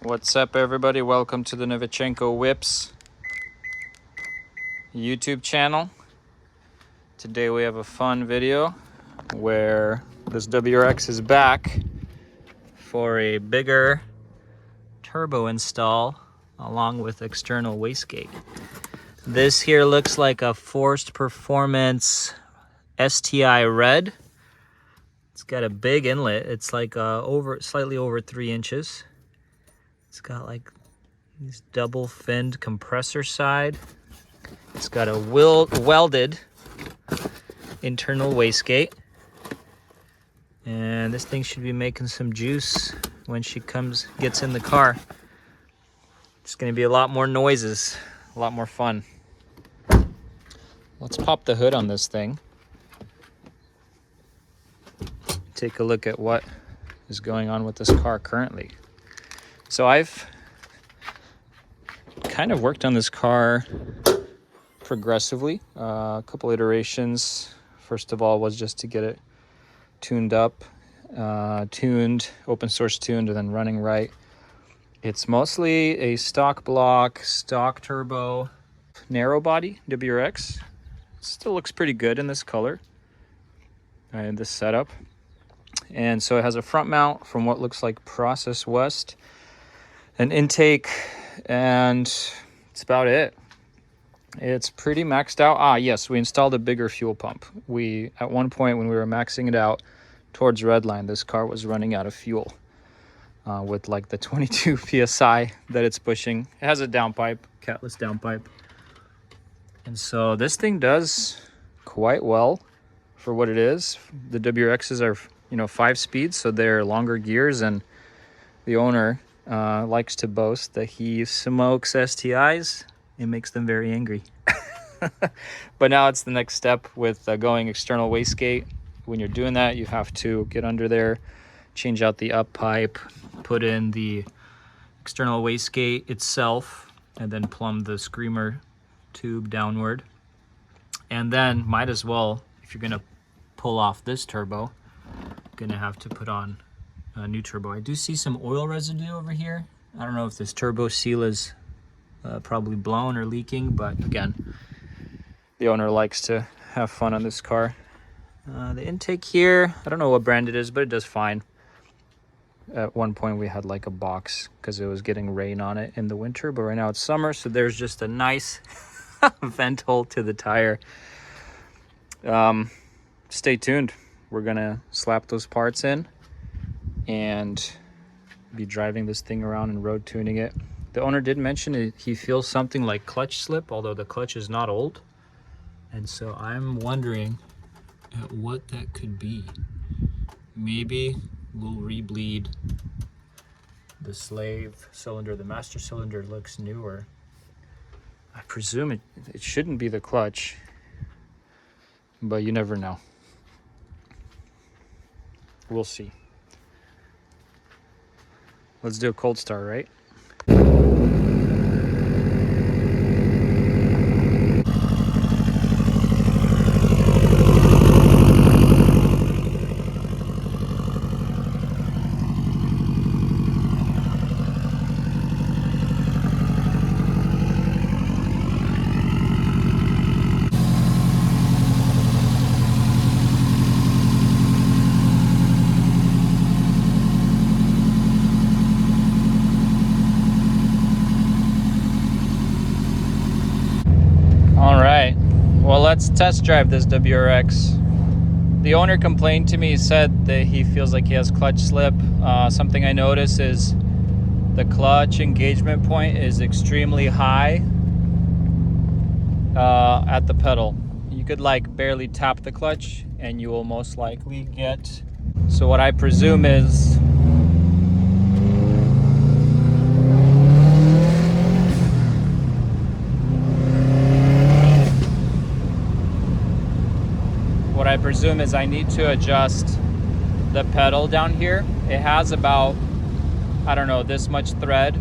What's up, everybody? Welcome to the Novichenko Whips YouTube channel. Today we have a fun video where this WRX is back for a bigger turbo install along with external wastegate. This here looks like a Forced Performance STI Red. It's got a big inlet. It's like slightly over 3 inches. It's got like these double finned compressor side. It's got a welded internal wastegate. And this thing should be making some juice when she gets in the car. It's gonna be a lot more noises, a lot more fun. Let's pop the hood on this thing. Take a look at what is going on with this car currently. So I've kind of worked on this car progressively, a couple iterations. First of all was just to get it tuned up, open source tuned, and then running right. It's mostly a stock block, stock turbo, narrow body WRX. Still looks pretty good in this color and this setup. And so it has a front mount from what looks like Process West, an intake, and it's about it. It's pretty maxed out. Yes, we installed a bigger fuel pump. At one point when we were maxing it out towards Redline, this car was running out of fuel with like the 22 psi that it's pushing. It has a downpipe, catless downpipe. And so this thing does quite well for what it is. The WRXs are, 5 speeds, so they're longer gears, and the owner likes to boast that he smokes STIs. It makes them very angry. But now it's the next step with going external wastegate. When you're doing that, you have to get under there, change out the up pipe, put in the external wastegate itself, and then plumb the screamer tube downward. And then might as well, if you're gonna pull off this turbo, gonna have to put on a new turbo. I do see some oil residue over here. I don't know if this turbo seal is probably blown or leaking, but again, the owner likes to have fun on this car. The intake here, I don't know what brand it is, but it does fine. At one point we had like a box because it was getting rain on it in the winter, but right now it's summer, so there's just a nice vent hole to the tire. Stay tuned. We're gonna slap those parts in and be driving this thing around and road tuning it. The owner did mention he feels something like clutch slip, although the clutch is not old. And so I'm wondering at what that could be. Maybe we'll rebleed the slave cylinder. The master cylinder looks newer. I presume it shouldn't be the clutch, but you never know. We'll see. Let's do a cold start, right? Well, let's test drive this WRX. The owner complained to me, said that he feels like he has clutch slip. Something I notice is the clutch engagement point is extremely high at the pedal. You could like barely tap the clutch and you will most likely get. So what I presume is I need to adjust the pedal down here. It has about, I don't know, this much thread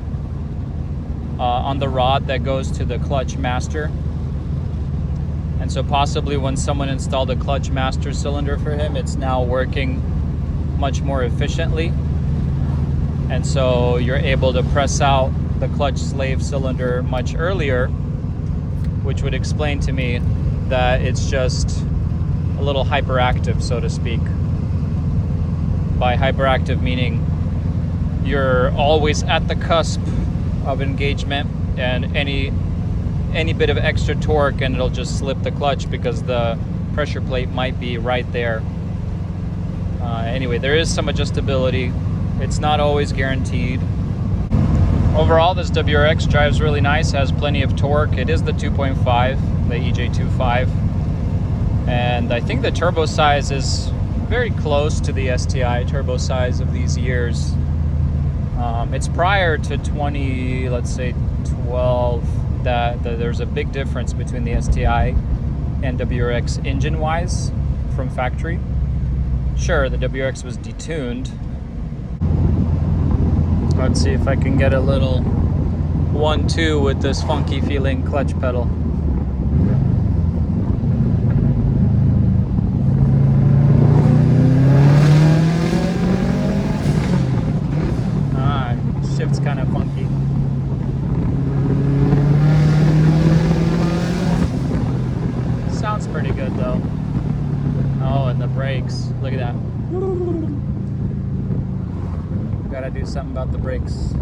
on the rod that goes to the clutch master. And so possibly when someone installed a clutch master cylinder for him, it's now working much more efficiently. And so you're able to press out the clutch slave cylinder much earlier, which would explain to me that it's just a little hyperactive, so to speak. By hyperactive meaning you're always at the cusp of engagement, and any bit of extra torque and it'll just slip the clutch because the pressure plate might be right there. Anyway, there is some adjustability. It's not always guaranteed. Overall, this WRX drives really nice, has plenty of torque. It is the 2.5, the EJ25. And I think the turbo size is very close to the STI turbo size of these years. It's prior to 2012 that there's a big difference between the STI and WRX engine-wise from factory. Sure, the WRX was detuned. Let's see if I can get a little 1-2 with this funky feeling clutch pedal. Shift's kind of funky. Sounds pretty good though. Oh, and the brakes. Look at that. Gotta do something about the brakes.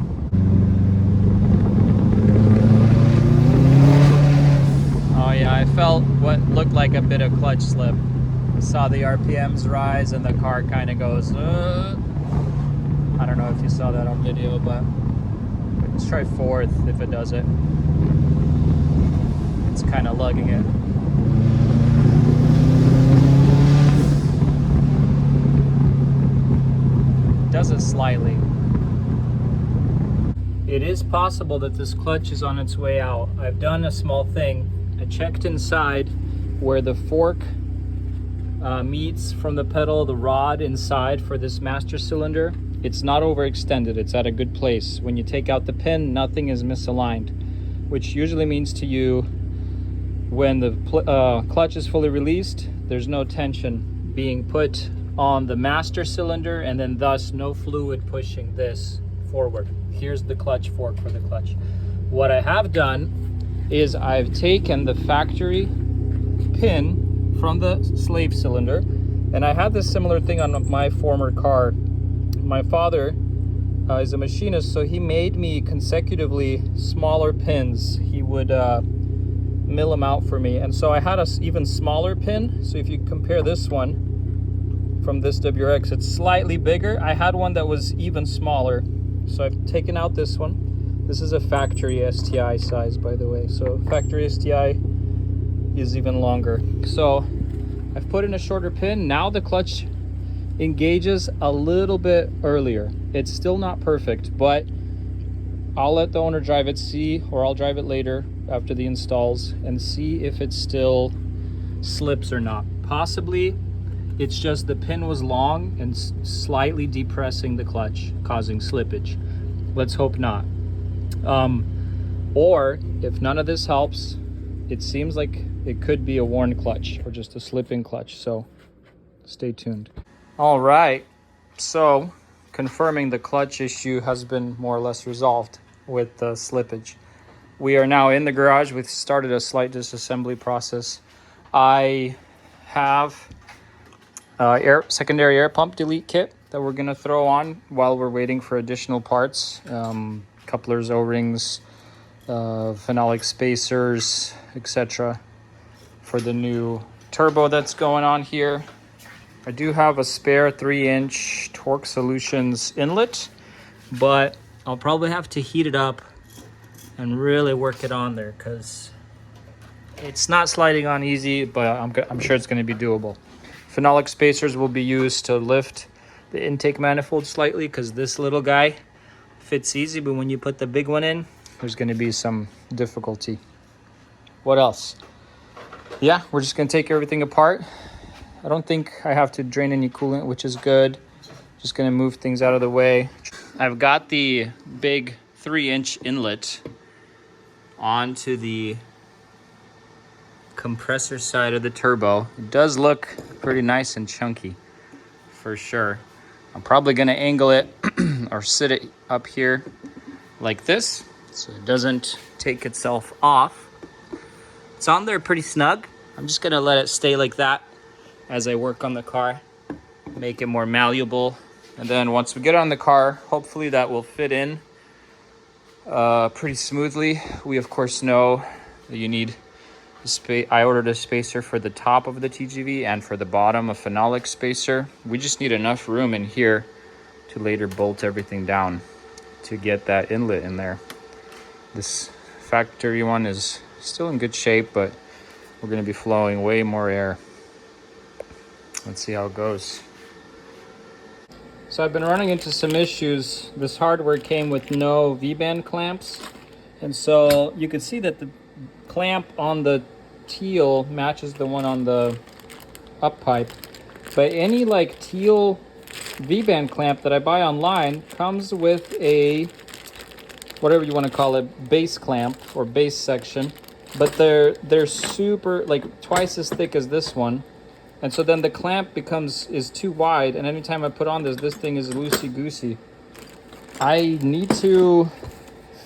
Oh yeah, I felt what looked like a bit of clutch slip. Saw the RPMs rise and the car kind of goes, I don't know if you saw that on video, but let's try fourth if it does it. It's kind of lugging it. Does it slightly. It is possible that this clutch is on its way out. I've done a small thing. I checked inside where the fork meets from the pedal, the rod inside for this master cylinder. It's not overextended, it's at a good place. When you take out the pin, nothing is misaligned, which usually means to you when the clutch is fully released, there's no tension being put on the master cylinder, and then thus no fluid pushing this forward. Here's the clutch fork for the clutch. What I have done is I've taken the factory pin from the slave cylinder, and I had this similar thing on my former car. My father is a machinist, so he made me consecutively smaller pins. He would mill them out for me, and so I had an even smaller pin. So if you compare this one from this WRX, it's slightly bigger. I had one that was even smaller, so I've taken out this one. This is a factory STI size, by the way, so factory STI is even longer. So I've put in a shorter pin. Now the clutch engages a little bit earlier. It's still not perfect, but I'll let the owner drive it, see, or I'll drive it later after the installs and see if it still slips or not. Possibly it's just the pin was long and slightly depressing the clutch, causing slippage. Let's hope not. Or if none of this helps, it seems like it could be a worn clutch or just a slipping clutch, so stay tuned. All right, so confirming the clutch issue has been more or less resolved with the slippage. We are now in the garage. We've started a slight disassembly process. I have secondary air pump delete kit that we're gonna throw on while we're waiting for additional parts. Couplers, O-rings, phenolic spacers, etc. for the new turbo that's going on here. I do have a spare 3-inch Torque Solutions inlet, but I'll probably have to heat it up and really work it on there because it's not sliding on easy, but I'm sure it's going to be doable. Phenolic spacers will be used to lift the intake manifold slightly because this little guy fits easy, but when you put the big one in, there's going to be some difficulty. What else? Yeah, we're just going to take everything apart. I don't think I have to drain any coolant, which is good. Just gonna move things out of the way. I've got the big 3-inch inlet onto the compressor side of the turbo. It does look pretty nice and chunky, for sure. I'm probably gonna angle it or sit it up here like this so it doesn't take itself off. It's on there pretty snug. I'm just gonna let it stay like that as I work on the car, make it more malleable. And then once we get on the car, hopefully that will fit in pretty smoothly. We of course know that you need I ordered a spacer for the top of the TGV and for the bottom, a phenolic spacer. We just need enough room in here to later bolt everything down to get that inlet in there. This factory one is still in good shape, but we're going to be flowing way more air. Let's see how it goes. So I've been running into some issues. This hardware came with no V-band clamps, and so you can see that the clamp on the teal matches the one on the up pipe, but any like teal V-band clamp that I buy online comes with a, whatever you want to call it, base clamp or base section, but they're super, like twice as thick as this one, and so then the clamp is too wide, and anytime I put on this thing is loosey-goosey. I need to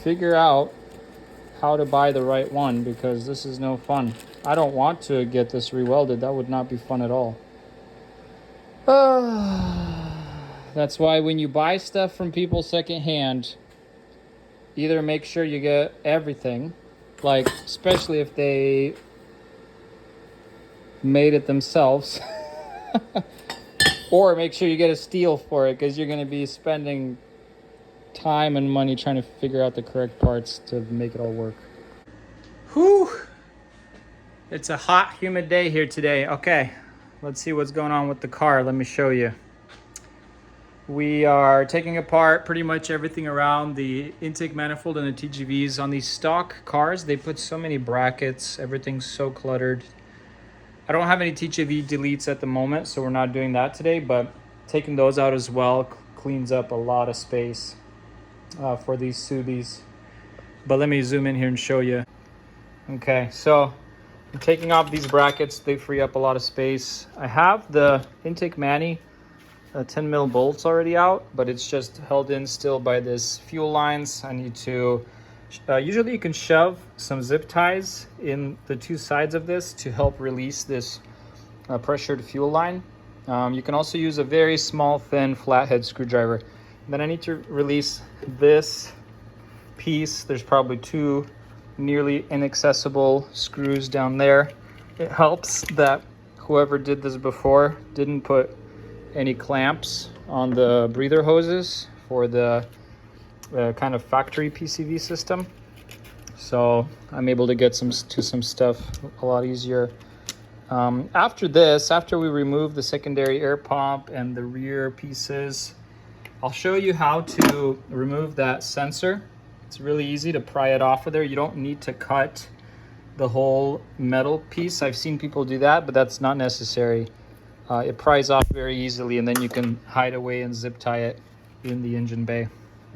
figure out how to buy the right one, because this is no fun. I don't want to get this rewelded. That would not be fun at all. That's why when you buy stuff from people secondhand, either make sure you get everything, like especially if they made it themselves, or make sure you get a steel for it, because you're going to be spending time and money trying to figure out the correct parts to make it all work. Whew! It's a hot, humid day here today. Okay, let's see what's going on with the car. Let me show you. We are taking apart pretty much everything around the intake manifold and the TGVs. On these stock cars, they put so many brackets. Everything's so cluttered. I don't have any TGV deletes at the moment, so we're not doing that today, but taking those out as well cleans up a lot of space for these Subis. But let me zoom in here and show you. Okay, so I'm taking off these brackets. They free up a lot of space. I have the intake mani 10 mil bolts already out, but it's just held in still by this fuel lines. I need to usually you can shove some zip ties in the two sides of this to help release this pressured fuel line. You can also use a very small thin flathead screwdriver. Then I need to release this piece. There's probably two nearly inaccessible screws down there. It helps that whoever did this before didn't put any clamps on the breather hoses for the kind of factory PCV system. So I'm able to get some stuff a lot easier. After we remove the secondary air pump and the rear pieces, I'll show you how to remove that sensor. It's really easy to pry it off of there. You don't need to cut the whole metal piece. I've seen people do that, but that's not necessary. It pries off very easily, and then you can hide away and zip tie it in the engine bay.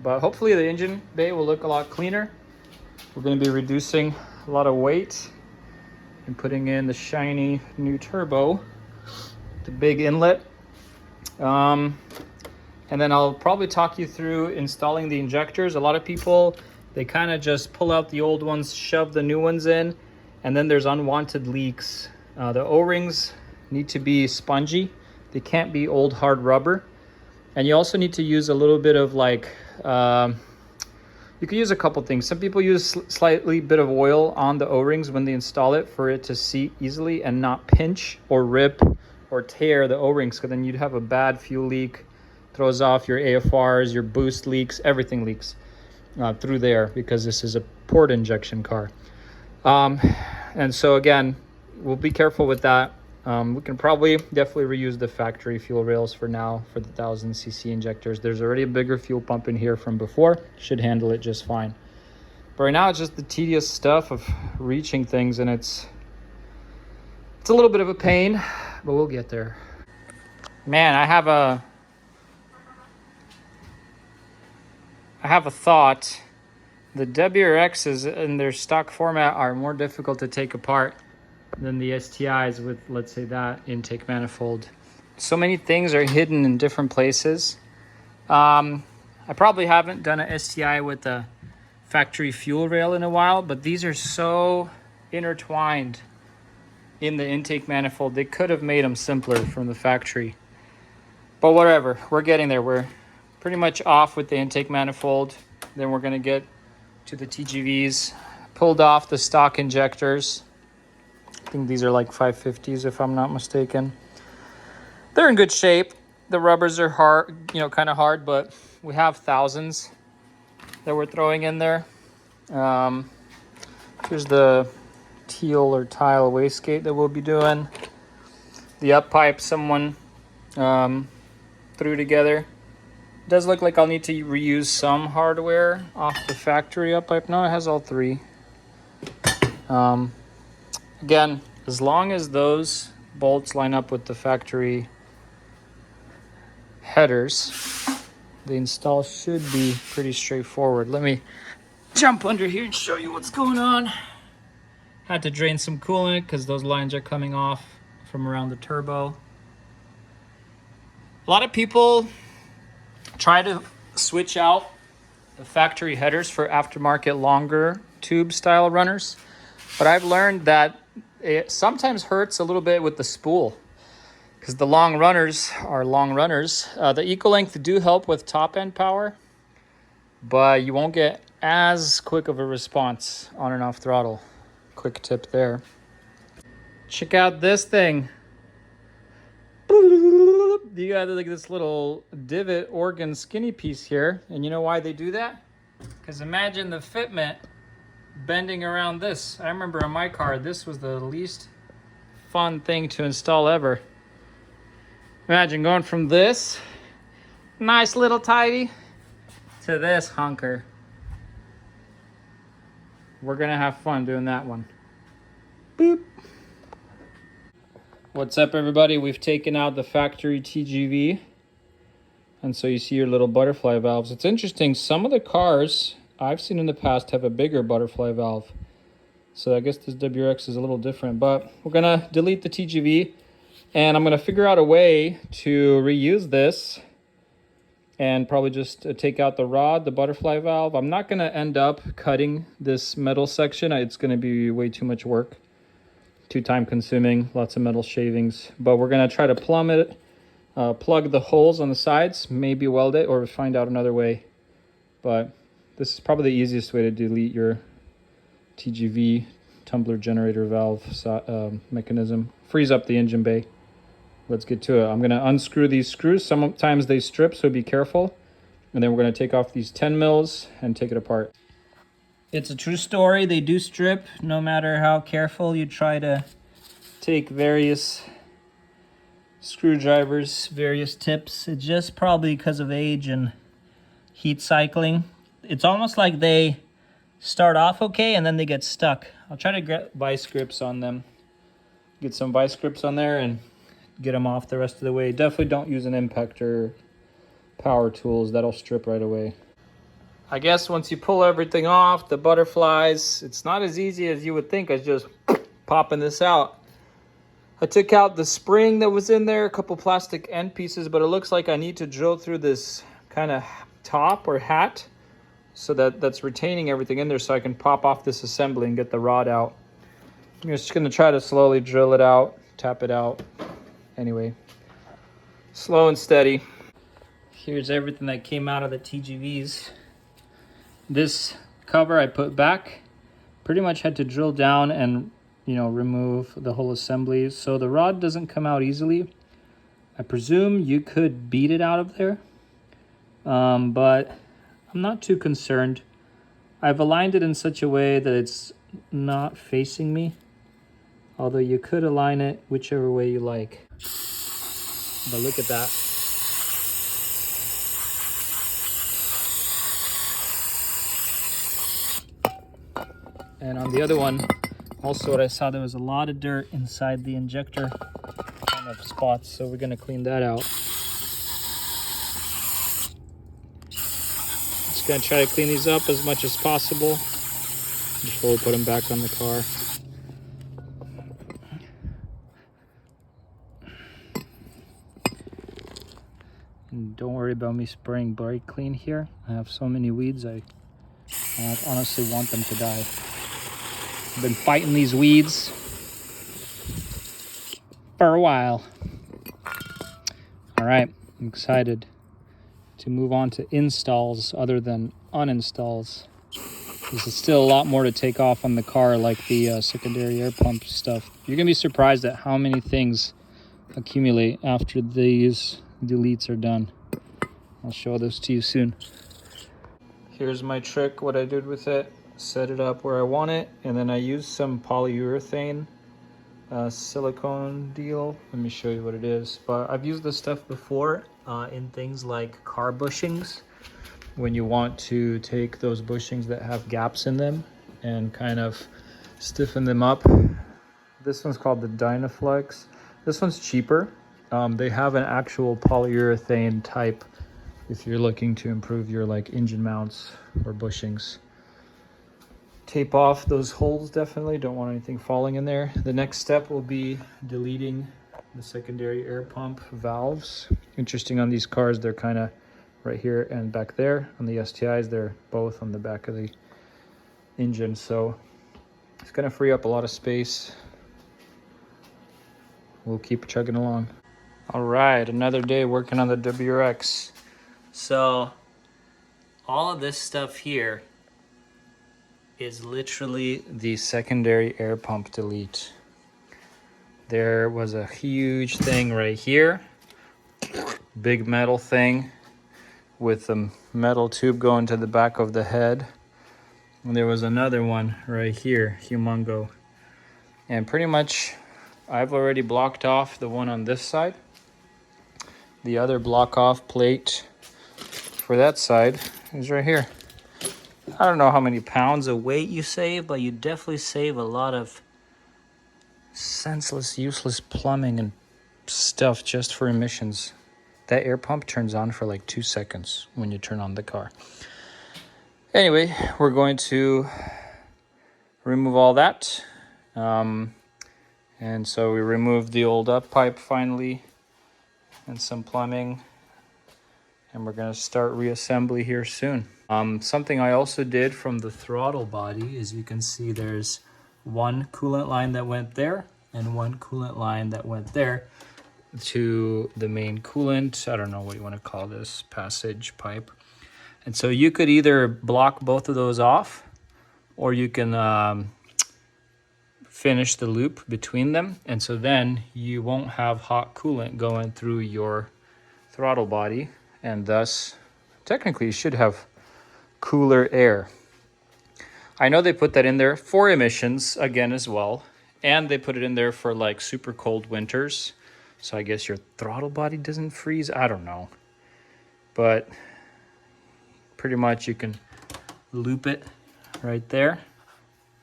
But hopefully the engine bay will look a lot cleaner. We're going to be reducing a lot of weight and putting in the shiny new turbo, the big inlet. And then I'll probably talk you through installing the injectors. A lot of people, they kind of just pull out the old ones, shove the new ones in, and then there's unwanted leaks. The O-rings need to be spongy. They can't be old hard rubber. And you also need to use a little bit of like, you can use a couple things. Some people use slightly bit of oil on the O-rings when they install it for it to seat easily and not pinch or rip or tear the O-rings, because then you'd have a bad fuel leak. Throws off your AFRs, your boost leaks, everything leaks through there, because this is a port injection car. And so again, we'll be careful with that. We can probably definitely reuse the factory fuel rails for now for the 1000cc injectors. There's already a bigger fuel pump in here from before. Should handle it just fine. But right now it's just the tedious stuff of reaching things, and it's a little bit of a pain, but we'll get there. Man, I have a thought. The WRXs in their stock format are more difficult to take apart than the STIs with, let's say, that intake manifold. So many things are hidden in different places. I probably haven't done an STI with a factory fuel rail in a while, but these are so intertwined in the intake manifold. They could have made them simpler from the factory. But whatever, we're getting there. We're pretty much off with the intake manifold. Then we're gonna get to the TGVs. Pulled off the stock injectors. I think these are like 550s if I'm not mistaken. They're in good shape. The rubbers are hard, kind of hard, but we have thousands that we're throwing in there. Here's the teal or tile wastegate that we'll be doing. The up pipe someone threw together. It does look like I'll need to reuse some hardware off the factory up pipe. No, it has all three. Again, as long as those bolts line up with the factory headers, the install should be pretty straightforward. Let me jump under here and show you what's going on. Had to drain some coolant because those lines are coming off from around the turbo. A lot of people try to switch out the factory headers for aftermarket longer tube style runners, but I've learned that it sometimes hurts a little bit with the spool because the long runners are long runners. The Ecolength do help with top end power, but you won't get as quick of a response on and off throttle. Quick tip there. Check out this thing. You got like this little divot organ skinny piece here, and you know why they do that? Because imagine the fitment bending around this. I remember on my car, this was the least fun thing to install ever. Imagine going from this nice little tidy to this hunker. We're gonna have fun doing that one. Boop. What's up, everybody? We've taken out the factory TGV, and so you see your little butterfly valves. It's interesting, some of the cars I've seen in the past have a bigger butterfly valve, so I guess this WRX is a little different. But we're gonna delete the TGV, and I'm gonna figure out a way to reuse this and probably just take out the rod, the butterfly valve. I'm not gonna end up cutting this metal section. It's gonna be way too much work. Too time consuming, lots of metal shavings, but we're gonna try to plumb it, plug the holes on the sides, maybe weld it or find out another way. But this is probably the easiest way to delete your TGV tumbler generator valve mechanism. Frees up the engine bay. Let's get to it. I'm gonna unscrew these screws. Sometimes they strip, so be careful. And then we're gonna take off these 10 mils and take it apart. It's a true story. They do strip no matter how careful you try to take various screwdrivers, various tips. It's just probably because of age and heat cycling. It's almost like they start off okay and then they get stuck. I'll try to get vice grips on them. Get some vice grips on there and get them off the rest of the way. Definitely don't use an impactor, power tools. That'll strip right away. I guess once you pull everything off, the butterflies, it's not as easy as you would think as just popping this out. I took out the spring that was in there, a couple plastic end pieces, but it looks like I need to drill through this kind of top or hat so that's retaining everything in there so I can pop off this assembly and get the rod out. I'm just gonna try to slowly drill it out, tap it out. Anyway, slow and steady. Here's everything that came out of the TGVs. This cover I put back, pretty much had to drill down and remove the whole assembly so the rod doesn't come out easily. I presume you could beat it out of there, but I'm not too concerned. I've aligned it in such a way that it's not facing me, although you could align it whichever way you like. But look at that. And on the other one, also what I saw, there was a lot of dirt inside the injector kind of spots, so we're gonna clean that out. Just gonna try to clean these up as much as possible before we put them back on the car. And Don't worry about me spraying brake clean here. I have so many weeds, I honestly want them to die. I've been fighting these weeds for a while. All right, I'm excited to move on to installs other than uninstalls. There's still a lot more to take off on the car, like the secondary air pump stuff. You're gonna be surprised at how many things accumulate after these deletes are done. I'll show this to you soon. Here's my trick, what I did with it. Set it up where I want it, and then I used some polyurethane silicone deal. Let me show you what it is. But I've used this stuff before in things like car bushings, when you want to take those bushings that have gaps in them and kind of stiffen them up. This one's called the Dynaflex. This one's cheaper. They have an actual polyurethane type if you're looking to improve your like engine mounts or bushings. Tape off those holes, definitely. Don't want anything falling in there. The next step will be deleting the secondary air pump valves. Interesting on these cars, they're kind of right here and back there. On the STIs, they're both on the back of the engine. So it's gonna free up a lot of space. We'll keep chugging along. All right, another day working on the WRX. So all of this stuff here is literally the secondary air pump delete. There was a huge thing right here, big metal thing with a metal tube going to the back of the head. And there was another one right here, humongo. And pretty much I've already blocked off the one on this side. The other block off plate for that side is right here. I don't know how many pounds of weight you save, but you definitely save a lot of senseless, useless plumbing and stuff just for emissions. That air pump turns on for like 2 seconds when you turn on the car. Anyway, we're going to remove all that. And so we removed the old up pipe finally and some plumbing. And we're gonna start reassembly here soon. Something I also did from the throttle body is you can see there's one coolant line that went there and one coolant line that went there to the main coolant. I don't know what you want to call this, passage pipe. And so you could either block both of those off, or you can finish the loop between them. And so then you won't have hot coolant going through your throttle body, and thus technically you should have cooler air. I know they put that in there for emissions again as well, and they put it in there for like super cold winters, so I guess your throttle body doesn't freeze. I don't know, but pretty much you can loop it right there,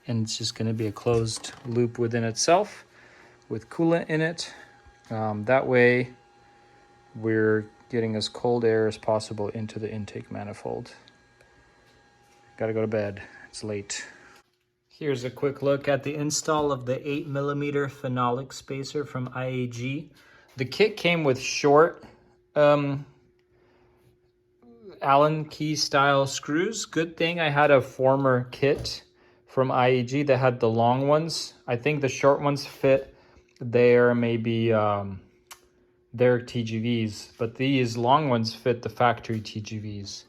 and it's just going to be a closed loop within itself with coolant in it. That way we're getting as cold air as possible into the intake manifold. Gotta go to bed, it's late. Here's a quick look at the install of the 8mm phenolic spacer from IAG. The kit came with short Allen key style screws. Good thing I had a former kit from IAG that had the long ones. I think the short ones fit their maybe their TGVs, but these long ones fit the factory TGVs.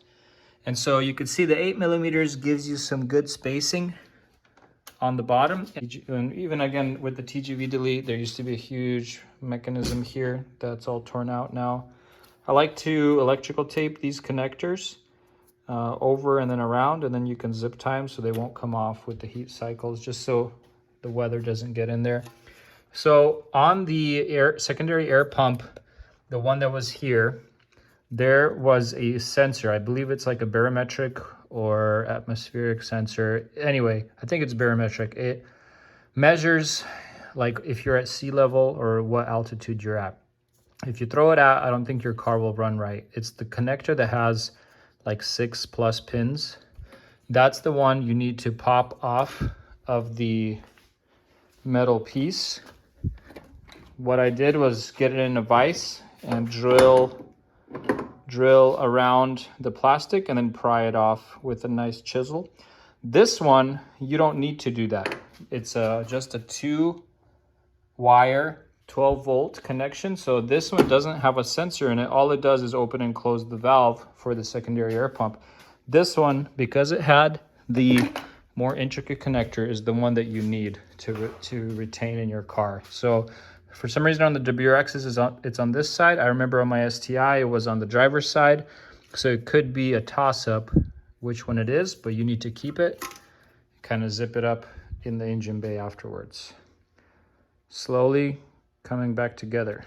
And so you can see the 8mm gives you some good spacing on the bottom. And even again with the TGV delete, there used to be a huge mechanism here that's all torn out now. I like to electrical tape these connectors over and then around, and then you can zip tie them so they won't come off with the heat cycles, just so the weather doesn't get in there. So on the secondary air pump, the one that was here, there was a sensor. I believe it's like a barometric or atmospheric sensor. Anyway, I think it's barometric. It measures like if you're at sea level or what altitude you're at. If you throw it out, I don't think your car will run right. It's the connector that has like 6+ pins. That's the one you need to pop off of the metal piece. What I did was get it in a vise and drill drill around the plastic and then pry it off with a nice chisel. This one, you don't need to do that. It's just a 2-wire 12-volt connection. So this one doesn't have a sensor in it. All it does is open and close the valve for the secondary air pump. This one, because it had the more intricate connector, is the one that you need to retain in your car. So for some reason on the WRXs, it's on this side. I remember on my STI, it was on the driver's side. So it could be a toss-up which one it is, but you need to keep it. Kind of zip it up in the engine bay afterwards. Slowly coming back together.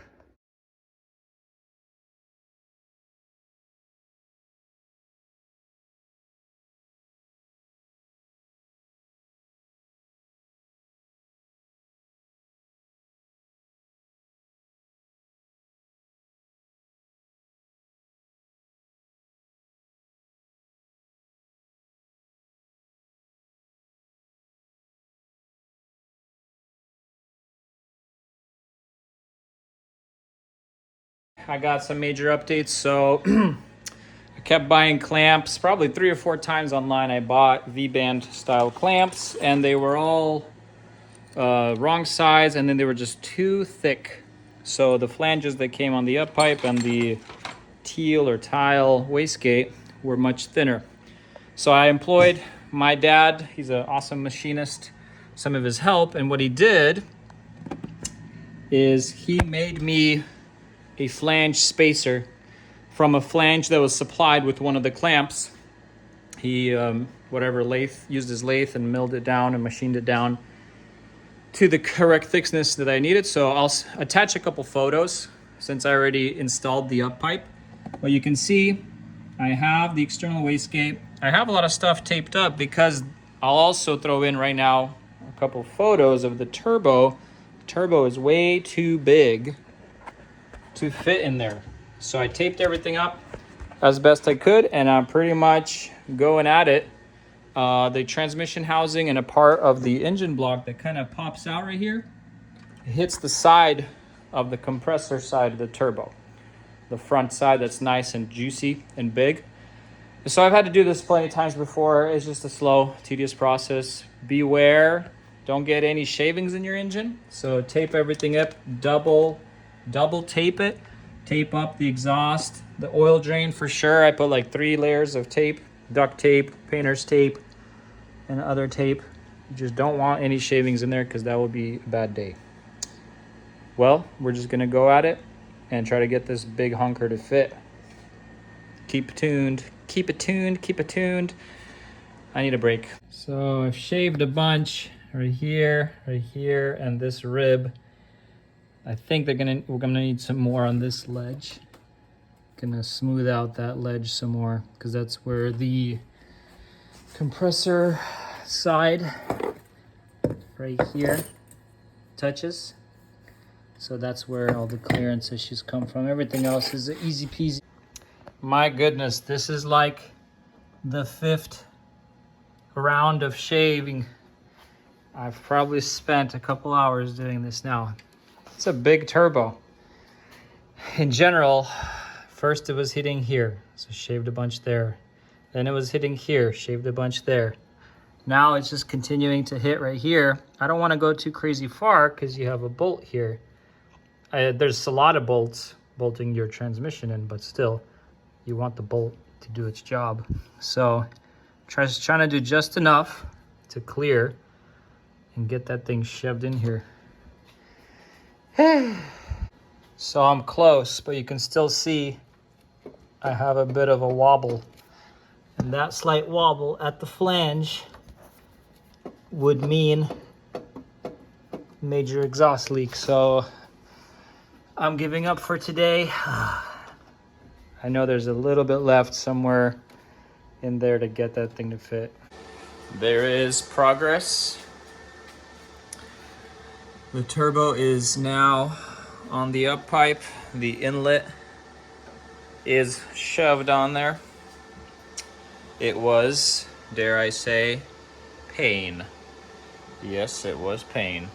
I got some major updates. So I kept buying clamps. Probably 3 or 4 times online I bought V-band style clamps, and they were all wrong size, and then they were just too thick. So the flanges that came on the up pipe and the teal or tile wastegate were much thinner. So I employed my dad. He's an awesome machinist, some of his help, and what he did is he made me a flange spacer from a flange that was supplied with one of the clamps. He used his lathe and milled it down and machined it down to the correct thickness that I needed. So I'll attach a couple photos since I already installed the up pipe. But you can see I have the external wastegate. I have a lot of stuff taped up because I'll also throw in right now a couple photos of the turbo. The turbo is way too big to fit in there. So I taped everything up as best I could, and I'm pretty much going at it. The transmission housing and a part of the engine block that kind of pops out right here, it hits the side of the compressor side of the turbo. The front side that's nice and juicy and big. So I've had to do this plenty of times before. It's just a slow, tedious process. Beware, don't get any shavings in your engine. So tape everything up, double tape it. Tape up the exhaust, the oil drain for sure. I put like 3 layers of tape, duct tape, painter's tape, and other tape. You just don't want any shavings in there because that would be a bad day. Well, we're just gonna go at it and try to get this big hunker to fit. Keep tuned, keep it tuned, keep it tuned. I need a break. So I've shaved a bunch right here, and this rib. I think we're gonna need some more on this ledge. Gonna smooth out that ledge some more because that's where the compressor side right here touches. So that's where all the clearance issues come from. Everything else is easy peasy. My goodness, this is like the 5th round of shaving. I've probably spent a couple hours doing this now. It's a big turbo. In general, first it was hitting here, so shaved a bunch there. Then it was hitting here, shaved a bunch there. Now it's just continuing to hit right here. I don't want to go too crazy far because you have a bolt here. There's a lot of bolts bolting your transmission in, but still, you want the bolt to do its job. So trying to do just enough to clear and get that thing shoved in here. So I'm close, but you can still see I have a bit of a wobble. And that slight wobble at the flange would mean major exhaust leak. So I'm giving up for today. I know there's a little bit left somewhere in there to get that thing to fit. There is progress. The turbo is now on the up pipe. The inlet is shoved on there. It was, dare I say, pain. Yes, it was pain.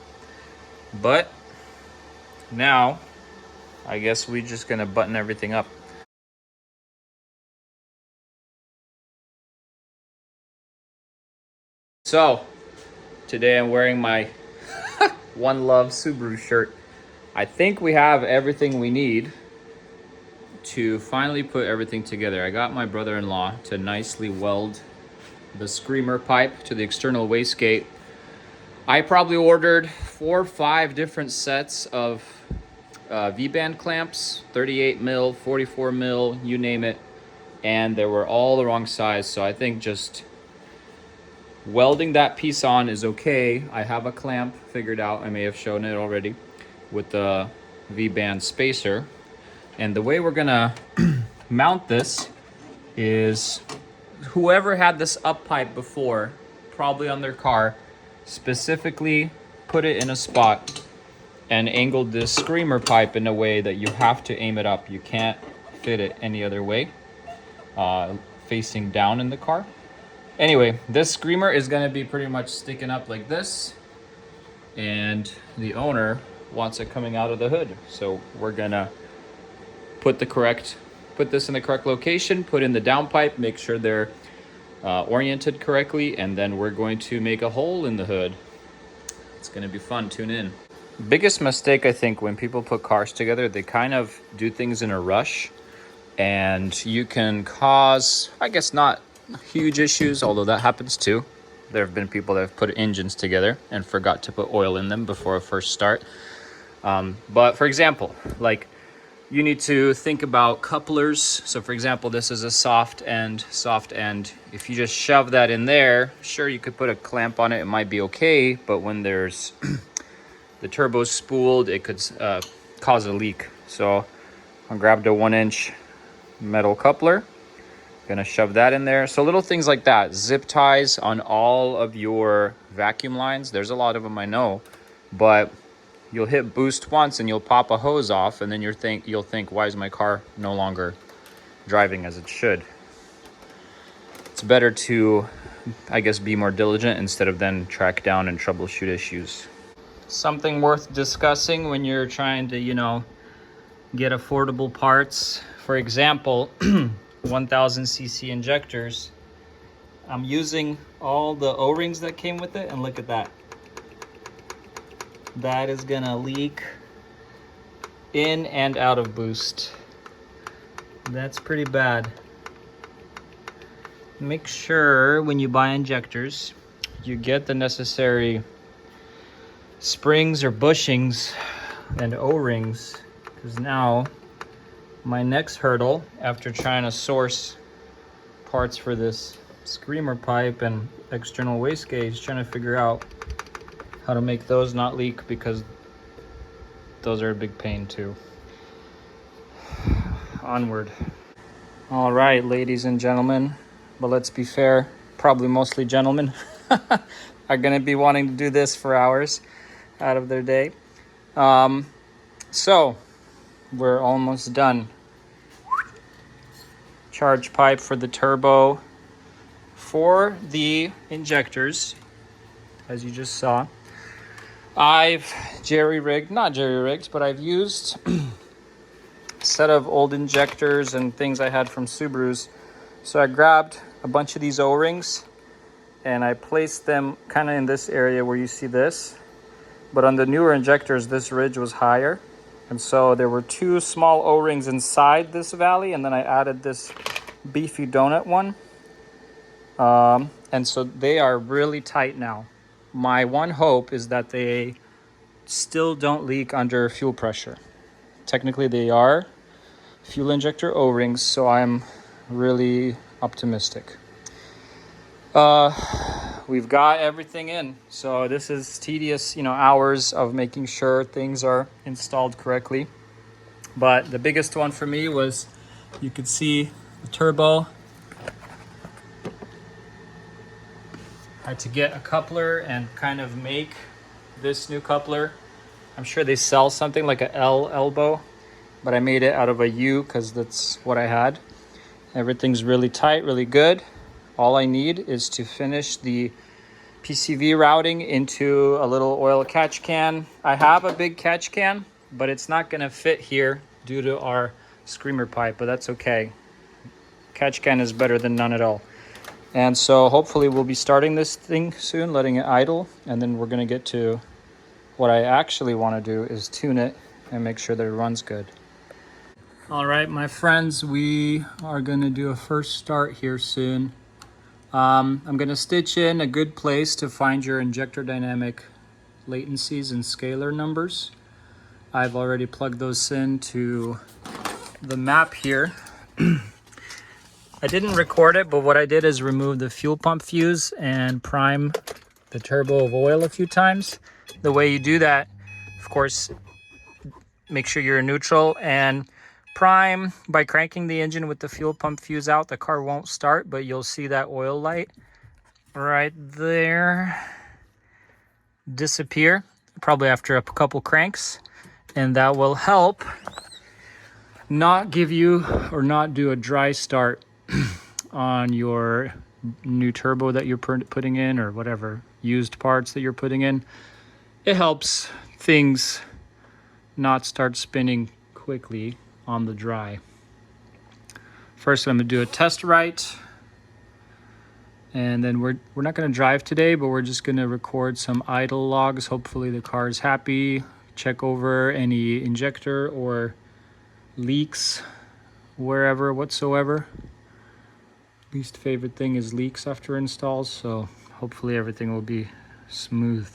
But now, I guess we're just gonna button everything up. So today I'm wearing my One Love Subaru shirt. I think we have everything we need to finally put everything together. I got my brother-in-law to nicely weld the screamer pipe to the external wastegate. I probably ordered 4 or 5 different sets of V-band clamps, 38 mil, 44 mil, you name it, and they were all the wrong size. So I think just welding that piece on is okay. I have a clamp figured out. I may have shown it already with the V-band spacer. And the way we're gonna mount this is whoever had this up pipe before, probably on their car, specifically put it in a spot and angled this screamer pipe in a way that you have to aim it up. You can't fit it any other way, facing down in the car. Anyway, this screamer is gonna be pretty much sticking up like this, and the owner wants it coming out of the hood. So we're gonna put this in the correct location, put in the downpipe, make sure they're oriented correctly, and then we're going to make a hole in the hood. It's gonna be fun, tune in. Biggest mistake, I think, when people put cars together, they kind of do things in a rush, and you can cause, I guess, not huge issues, although that happens too. There have been people that have put engines together and forgot to put oil in them before a first start. But for example, like, you need to think about couplers. So for example, this is a soft end. If you just shove that in there, sure, you could put a clamp on it, it might be okay, but when there's the turbo's spooled, it could cause a leak. So I grabbed a 1-inch metal coupler, gonna shove that in there. So little things like that, zip ties on all of your vacuum lines. There's a lot of them, I know, but you'll hit boost once and you'll pop a hose off, and then you'll think, why is my car no longer driving as it should? It's better to, I guess, be more diligent instead of then track down and troubleshoot issues. Something worth discussing when you're trying to, get affordable parts. For example, 1000cc injectors. I'm using all the O-rings that came with it, and look at that. That is gonna leak in and out of boost. That's pretty bad. Make sure when you buy injectors, you get the necessary springs or bushings and O-rings, because now my next hurdle, after trying to source parts for this screamer pipe and external wastegate, is trying to figure out how to make those not leak, because those are a big pain too. Onward. All right, ladies and gentlemen, but let's be fair, probably mostly gentlemen are gonna be wanting to do this for hours out of their day. So we're almost done. Charge pipe for the turbo. For the injectors, as you just saw, I've not jerry-rigged, but I've used a set of old injectors and things I had from Subarus. So I grabbed a bunch of these O-rings and I placed them kind of in this area where you see this. But on the newer injectors, this ridge was higher. And so there were 2 small O-rings inside this valley, and then I added this beefy donut one. And so they are really tight now. My one hope is that they still don't leak under fuel pressure. Technically they are fuel injector O-rings, so I'm really optimistic. We've got everything in. So this is tedious, hours of making sure things are installed correctly. But the biggest one for me was, you could see the turbo. I had to get a coupler and kind of make this new coupler. I'm sure they sell something like a L elbow, but I made it out of a U because that's what I had. Everything's really tight, really good. All I need is to finish the PCV routing into a little oil catch can. I have a big catch can, but it's not gonna fit here due to our screamer pipe, but that's okay. Catch can is better than none at all. And so hopefully we'll be starting this thing soon, letting it idle, and then we're going to get to what I actually want to do is tune it and make sure that it runs good. All right, my friends, we are going to do a first start here soon. I'm going to stitch in a good place to find your injector dynamic latencies and scalar numbers. I've already plugged those into the map here. I didn't record it, but what I did is remove the fuel pump fuse and prime the turbo of oil a few times. The way you do that, of course, make sure you're in neutral and prime by cranking the engine with the fuel pump fuse out. The car won't start, but you'll see that oil light right there disappear, probably after a couple cranks, and that will help not give you or not do a dry start on your new turbo that you're putting in, or whatever used parts that you're putting in. It helps things not start spinning quickly on the dry. First, I'm going to do a test right, and then we're not going to drive today, but we're just going to record some idle logs. Hopefully the car is happy. Check over any injector or leaks wherever whatsoever. Least favorite thing is leaks after installs, so hopefully everything will be smooth.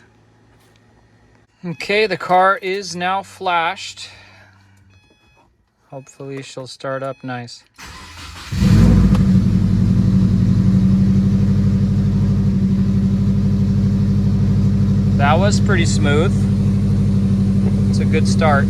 Okay, the car is now flashed. Hopefully she'll start up nice. That was pretty smooth. It's a good start.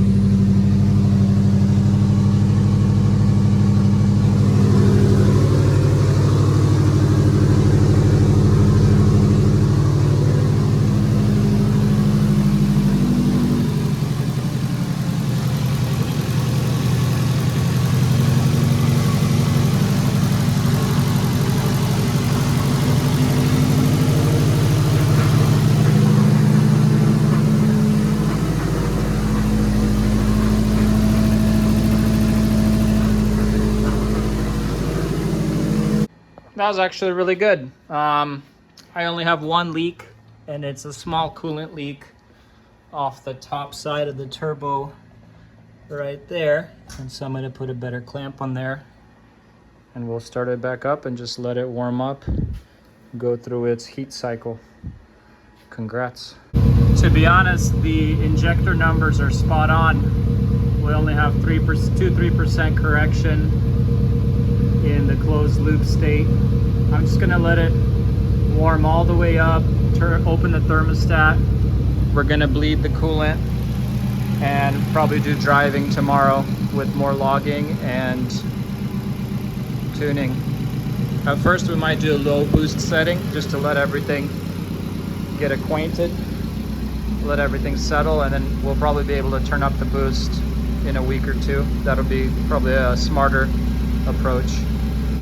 That was actually really good. I only have one leak, and it's a small coolant leak off the top side of the turbo right there. And so I'm going to put a better clamp on there, and we'll start it back up and just let it warm up, go through its heat cycle. Congrats. To be honest, the injector numbers are spot on. We only have 2-3% correction in the closed loop state. I'm just gonna let it warm all the way up, open the thermostat. We're gonna bleed the coolant and probably do driving tomorrow with more logging and tuning. At first we might do a low boost setting just to let everything get acquainted, let everything settle, and then we'll probably be able to turn up the boost in a week or two. That'll be probably a smarter approach.